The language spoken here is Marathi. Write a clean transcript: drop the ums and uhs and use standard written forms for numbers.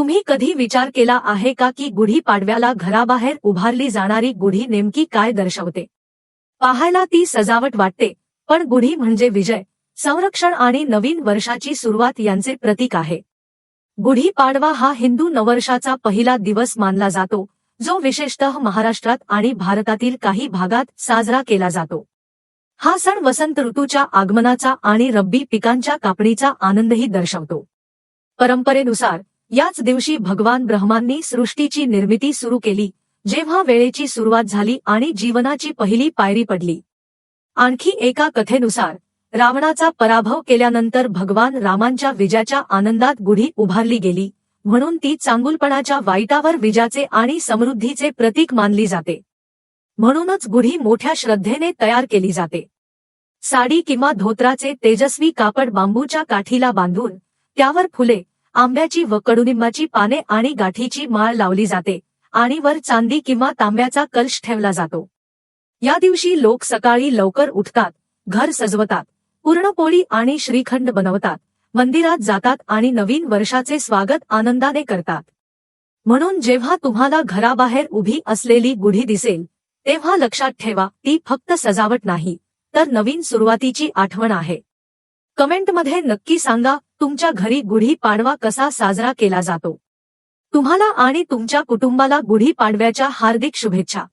तुम्ही कधी विचार केला आहे का की गुढी पाडव्याला घराबाहेर उभारली जाणारी गुढी नेमकी काय दर्शवते? पाहायला ती सजावट वाटते, पण गुढी म्हणजे विजय, संरक्षण आणि नवीन वर्षाची सुरुवात यांचे प्रतीक आहे. गुढी पाडवा हा हिंदू नववर्षाचा पहिला दिवस मानला जातो, जो विशेषतः महाराष्ट्रात आणि भारतातील काही भागात साजरा केला जातो. हा सण वसंत ऋतूच्या आगमनाचा आणि रब्बी पिकांच्या कापणीचा आनंदही दर्शवतो. परंपरेनुसार याच दिवशी भगवान ब्रह्मांनी सृष्टीची निर्मिती सुरू केली, जेव्हा वेळेची सुरुवात झाली आणि जीवनाची पहिली पायरी पडली. आणखी एका कथेनुसार रावणाचा पराभव केल्यानंतर भगवान रामांच्या विजयाच्या आनंदात गुढी उभारली गेली, म्हणून ती चांगुलपणाच्या वाईटावर विजयाचे आणि समृद्धीचे प्रतीक मानली जाते. म्हणूनच गुढी मोठ्या श्रद्धेने तयार केली जाते. साडी किंवा धोत्राचे तेजस्वी कापड बांबूच्या काठीला बांधून त्यावर फुले, आंब्याची व कडुनिंबाची पाने आणि गाठीची माळ लावली जाते आणि वर चांदी किंवा तांब्याचा कलश ठेवला जातो. या दिवशी लोक सकाळी लवकर उठतात, घर सजवतात, पुरणपोळी आणि श्रीखंड बनवतात, मंदिरात जातात आणि नवीन वर्षाचे स्वागत आनंदाने करतात. म्हणून जेव्हा तुम्हाला घराबाहेर उभी असलेली गुढी दिसेल, तेव्हा लक्षात ठेवा, ती फक्त सजावट नाही, तर नवीन सुरुवातीची आठवण आहे. कमेंटमध्ये नक्की सांगा, तुमच्या घरी गुढी पाडवा कसा साजरा केला जातो. तुम्हाला आणि तुमच्या कुटुंबाला गुढी पाडव्याच्या हार्दिक शुभेच्छा.